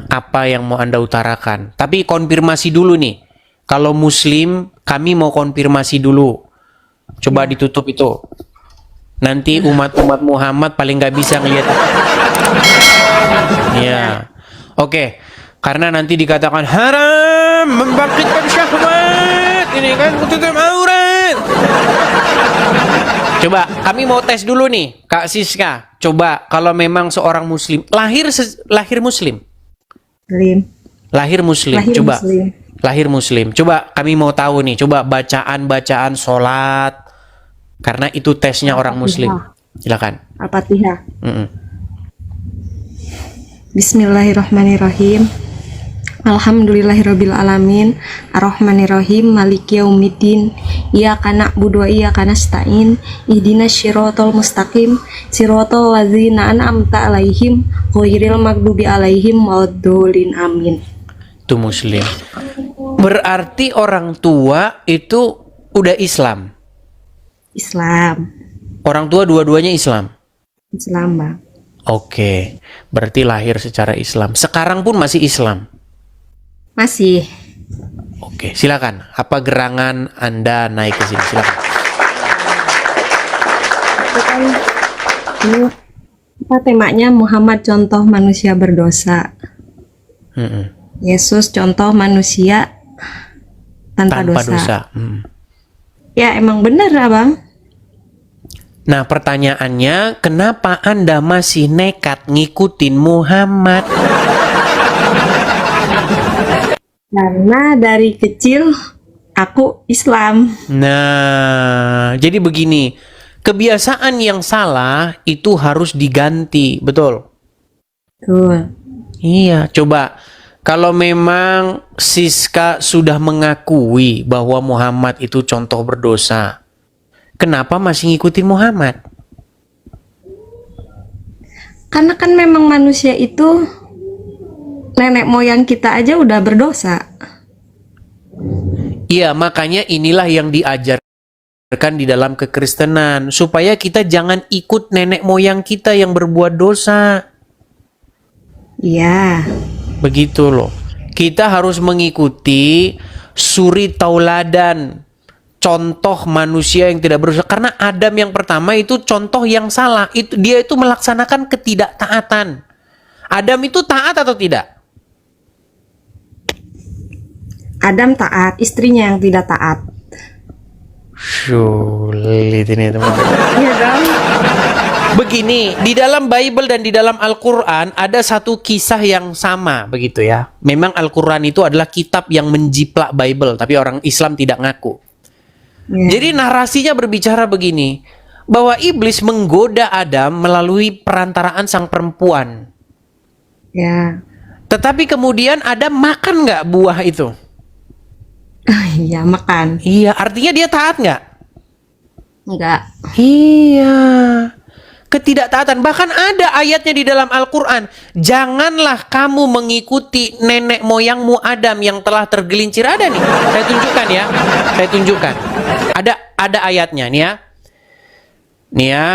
apa yang mau Anda utarakan. Tapi konfirmasi dulu nih. Kalau Muslim, kami mau konfirmasi dulu. Coba ditutup itu. Nanti umat-umat Muhammad paling nggak bisa ngelihat. Ya, oke. Karena nanti dikatakan haram membangkitkan syahwat. Ini kan tutup aurat. Coba, kami mau tes dulu nih, Kak Siska. Coba, kalau memang seorang Muslim lahir Muslim. Lahir Muslim. Coba. Muslim. Lahir Muslim. Coba kami mau tahu nih. Coba bacaan-bacaan sholat. Karena itu tesnya orang Muslim. Silakan. Al-Fatihah. Bismillahirrahmanirrahim. Alhamdulillahirabbil alamin. Arrahmanirrahim. Maliki yaumiddin. Iyyaka na'budu wa iyyaka nasta'in. Ihdinas siratal mustaqim. Siratal ladzina an'amta 'alaihim ghairil maghdubi 'alaihim waladdallin. Amin. Itu Muslim. Berarti orang tua itu udah Islam. Islam. Orang tua dua-duanya Islam. Islam, Bang. Oke. Berarti lahir secara Islam. Sekarang pun masih Islam. Masih. Oke, silakan. Apa gerangan Anda naik ke sini? Silakan. Itu kan ini apa temanya? Muhammad contoh manusia berdosa. Yesus contoh manusia tanpa dosa. Ya emang bener, Abang. Nah, pertanyaannya, kenapa Anda masih nekat ngikutin Muhammad? Karena dari kecil aku Islam. Nah, jadi begini, kebiasaan yang salah itu harus diganti, betul? Betul. Iya, coba. Kalau memang Siska sudah mengakui bahwa Muhammad itu contoh berdosa, kenapa masih ngikutin Muhammad? Karena kan memang manusia itu nenek moyang kita aja udah berdosa. Iya, makanya inilah yang diajarkan di dalam kekristenan, supaya kita jangan ikut nenek moyang kita yang berbuat dosa. Iya. Begitu loh. Kita harus mengikuti suri tauladan, contoh manusia yang tidak berdosa. Karena Adam yang pertama itu contoh yang salah. Dia itu melaksanakan ketidaktaatan. Adam itu taat atau tidak? Adam taat, istrinya yang tidak taat. Sulit ini teman-teman. Iya dong. Begini, di dalam Bible dan di dalam Al-Quran ada satu kisah yang sama, begitu ya. Memang Al-Quran itu adalah kitab yang menjiplak Bible, tapi orang Islam tidak ngaku. Jadi narasinya berbicara begini, bahwa iblis menggoda Adam melalui perantaraan sang perempuan. Ya. Tetapi kemudian Adam makan nggak buah itu? Iya, makan. Iya, artinya dia taat nggak? Enggak. Iya. Ketidaktaatan. Bahkan ada ayatnya di dalam Al-Quran. Janganlah kamu mengikuti nenek moyangmu Adam yang telah tergelincir. Ada nih. Saya tunjukkan ya. Saya tunjukkan. Ada ayatnya nih ya. Nih ya.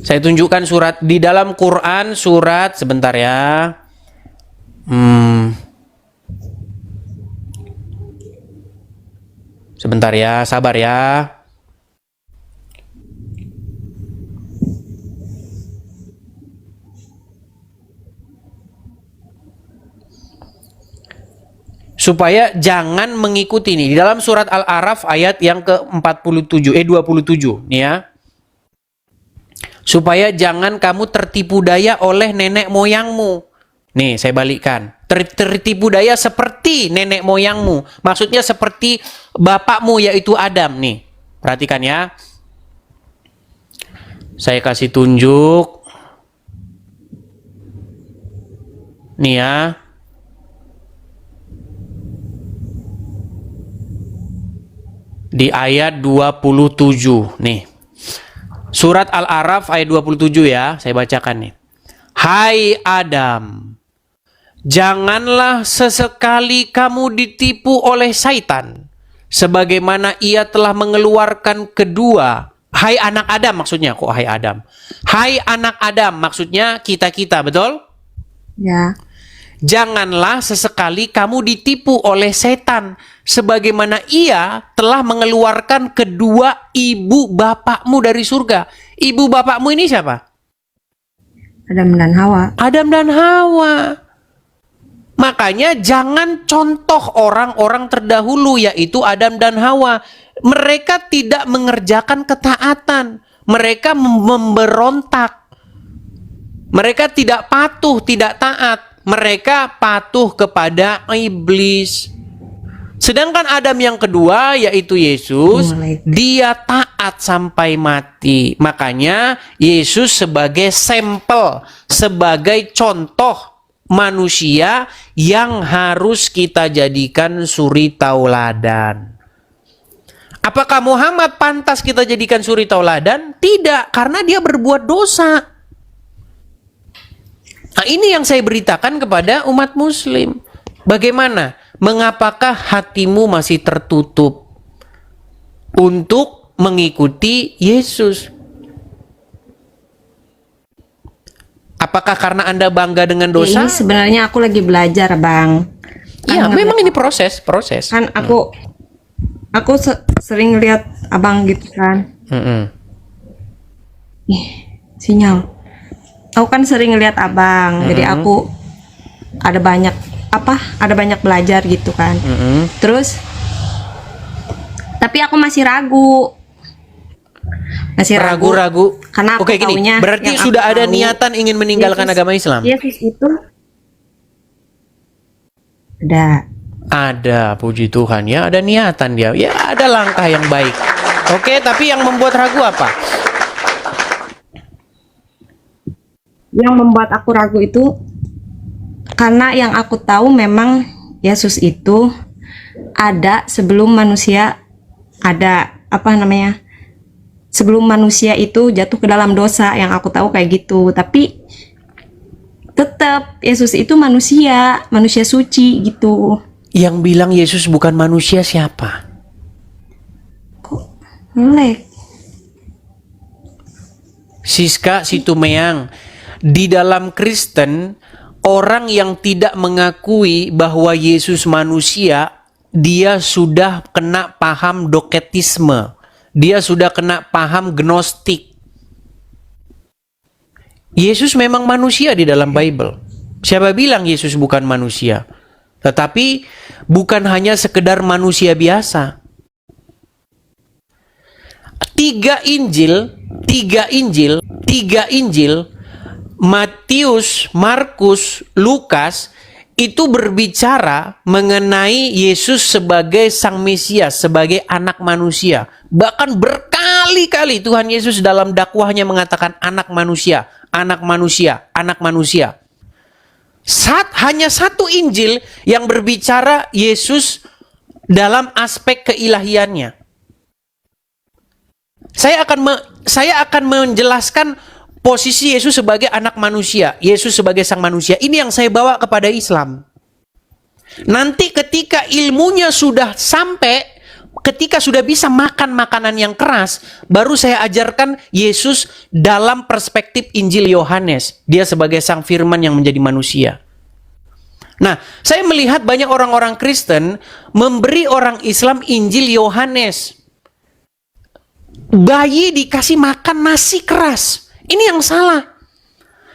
Saya tunjukkan surat di dalam Quran, surat sebentar ya. Sebentar ya, sabar ya. Supaya jangan mengikuti nih. Di dalam surat Al-A'raf ayat yang ke-27, 27 nih ya. Supaya jangan kamu tertipu daya oleh nenek moyangmu. Nih, saya balikkan. Tertipu daya seperti nenek moyangmu. Maksudnya seperti bapakmu yaitu Adam nih. Perhatikan ya. Saya kasih tunjuk. Nih ya. Di ayat 27 nih. Surat Al-A'raf ayat 27 ya, saya bacakan nih. Hai Adam, janganlah sesekali kamu ditipu oleh syaitan, sebagaimana ia telah mengeluarkan kedua. Hai anak Adam maksudnya, kok hai Adam? Hai anak Adam maksudnya kita-kita, betul? Ya. Janganlah sesekali kamu ditipu oleh setan, sebagaimana ia telah mengeluarkan kedua ibu bapakmu dari surga. Ibu bapakmu ini siapa? Adam dan Hawa. Adam dan Hawa. Makanya jangan contoh orang-orang terdahulu, yaitu Adam dan Hawa. Mereka tidak mengerjakan ketaatan. Mereka memberontak. Mereka tidak patuh, tidak taat. Mereka patuh kepada iblis. Sedangkan Adam yang kedua, yaitu Yesus, dia taat sampai mati. Makanya Yesus sebagai sampel, sebagai contoh manusia yang harus kita jadikan suri tauladan. Apakah Muhammad pantas kita jadikan suri tauladan? Tidak, karena dia berbuat dosa. Nah, ini yang saya beritakan kepada umat muslim. Bagaimana? Mengapakah hatimu masih tertutup untuk mengikuti Yesus? Apakah karena Anda bangga dengan dosa? Ini sebenarnya aku lagi belajar, Bang. Iya, memang ini proses. Kan aku sering lihat abang gitu kan. Sinyal. Aku kan sering lihat abang, jadi aku ada banyak belajar gitu kan. Terus, tapi aku masih ragu. Ragu-ragu. Karena aku Oke, gini. taunya Berarti yang sudah aku ada tahu, niatan ingin meninggalkan agama Islam? Yesus itu Ada, puji Tuhan ya, ada niatan dia. Ya, ada langkah yang baik. Oke, tapi yang membuat ragu apa? Yang membuat aku ragu itu karena yang aku tahu memang Yesus itu ada sebelum manusia sebelum manusia itu jatuh ke dalam dosa, yang aku tahu kayak gitu. Tapi tetap Yesus itu manusia suci gitu. Yang bilang Yesus bukan manusia siapa? Kok melek? Siska Situmeang. Di dalam Kristen, orang yang tidak mengakui bahwa Yesus manusia, dia sudah kena paham doketisme. Dia sudah kena paham gnostik. Yesus memang manusia di dalam Bible. Siapa bilang Yesus bukan manusia? Tetapi bukan hanya sekedar manusia biasa. Tiga Injil, Matius, Markus, Lukas, itu berbicara mengenai Yesus sebagai Sang Mesias, sebagai anak manusia. Bahkan berkali-kali Tuhan Yesus dalam dakwahnya mengatakan anak manusia, anak manusia, anak manusia. Hanya satu Injil yang berbicara Yesus dalam aspek keilahiannya. Saya akan menjelaskan posisi Yesus sebagai anak manusia, Yesus sebagai sang manusia. Ini yang saya bawa kepada Islam. Nanti ketika ilmunya sudah sampai, ketika sudah bisa makan makanan yang keras, baru saya ajarkan Yesus dalam perspektif Injil Yohanes. Dia sebagai sang firman yang menjadi manusia. Nah, saya melihat banyak orang-orang Kristen memberi orang Islam Injil Yohanes. Bayi dikasih makan nasi keras. Ini yang salah.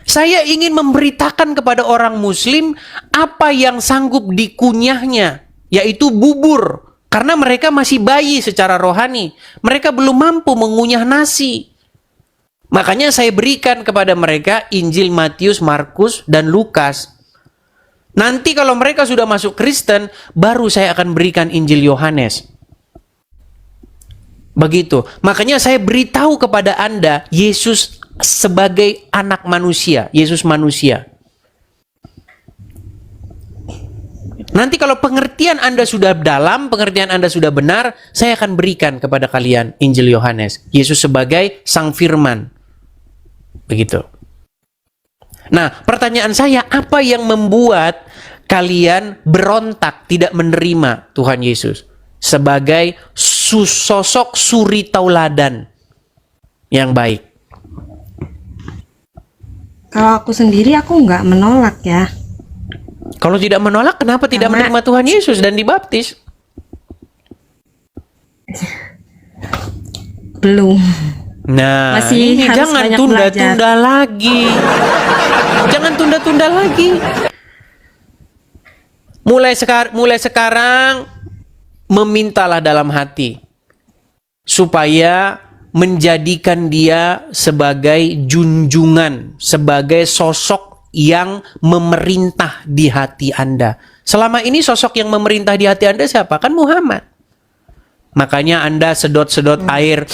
Saya ingin memberitakan kepada orang Muslim apa yang sanggup dikunyahnya, yaitu bubur. Karena mereka masih bayi secara rohani. Mereka belum mampu mengunyah nasi. Makanya saya berikan kepada mereka Injil Matius, Markus, dan Lukas. Nanti kalau mereka sudah masuk Kristen, baru saya akan berikan Injil Yohanes. Begitu. Makanya saya beritahu kepada Anda, Yesus sebagai anak manusia, Yesus manusia. Nanti kalau pengertian Anda sudah dalam, pengertian Anda sudah benar, saya akan berikan kepada kalian Injil Yohanes, Yesus sebagai sang firman. Begitu. Nah, pertanyaan saya, apa yang membuat kalian berontak tidak menerima Tuhan Yesus sebagai sosok suri tauladan yang baik? Kalau aku sendiri aku nggak menolak ya. Kalau tidak menolak, kenapa tidak Karena- menerima Tuhan Yesus dan dibaptis? Belum. Nah, Masih ini harus jangan banyak tunda-tunda lagi. Jangan tunda-tunda lagi. Mulai sekarang memintalah dalam hati supaya menjadikan dia sebagai junjungan, sebagai sosok yang memerintah di hati Anda. Selama ini sosok yang memerintah di hati Anda siapa? Kan Muhammad. Makanya Anda sedot-sedot air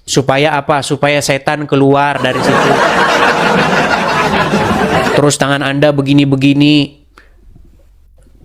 supaya apa? Supaya setan keluar dari situ. Terus tangan Anda begini-begini.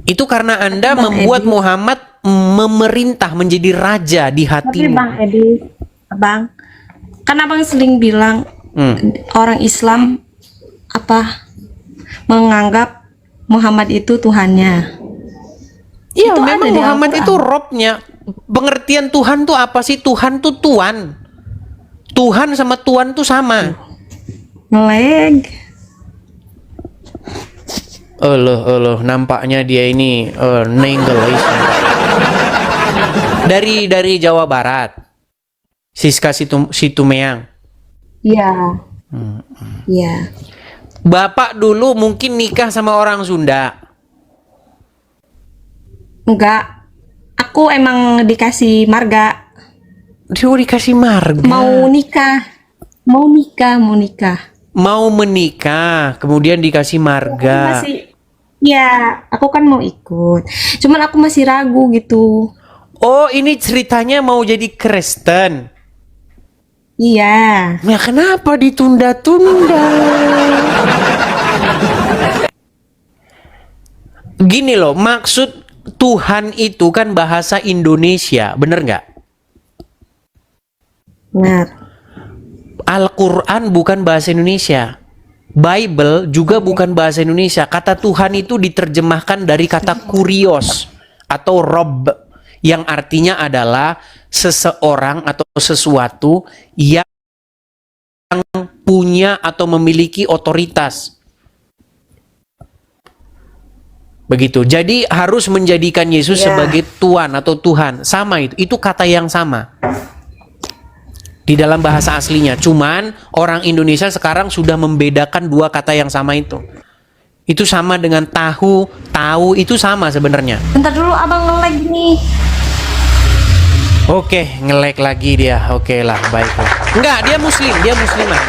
Itu karena Anda Bang membuat Edi. Muhammad memerintah menjadi raja di Tapi hatimu. Bang Edi, Abang, kan Abang sering bilang orang Islam apa menganggap Muhammad itu Tuhannya. Iya, Itu ada memang di Muhammad Al-Quran. itu Robnya. Pengertian Tuhan tuh apa sih? Tuhan tuh Tuan. Tuhan sama Tuan tuh sama. Ngeleg. Nampaknya dia ini nenggelis. Dari Jawa Barat. Siska Situmeang. Iya. Iya. Bapak dulu mungkin nikah sama orang Sunda. Enggak. Aku emang dikasih marga. Dia dikasih marga. Mau nikah. Mau menikah, kemudian dikasih Aku marga. masih ya, aku kan mau ikut. Cuman aku masih ragu gitu. Oh, ini ceritanya mau jadi Kristen. Iya. Nah, kenapa ditunda-tunda? Gini loh, maksud Tuhan itu kan bahasa Indonesia, bener nggak? Benar. Al-Quran bukan bahasa Indonesia. Bible juga bukan bahasa Indonesia. Kata Tuhan itu diterjemahkan dari kata kurios atau rob, yang artinya adalah seseorang atau sesuatu yang punya atau memiliki otoritas. Begitu. Jadi harus menjadikan Yesus Ya. sebagai Tuan atau Tuhan. Sama itu. Itu kata yang sama di dalam bahasa aslinya. Cuman orang Indonesia sekarang sudah membedakan dua kata yang sama itu. Itu sama dengan tahu itu sama sebenarnya. Bentar dulu abang nge-lag nih. Oke, nge-lag lagi dia. Oke lah, baiklah. Enggak, dia muslimah.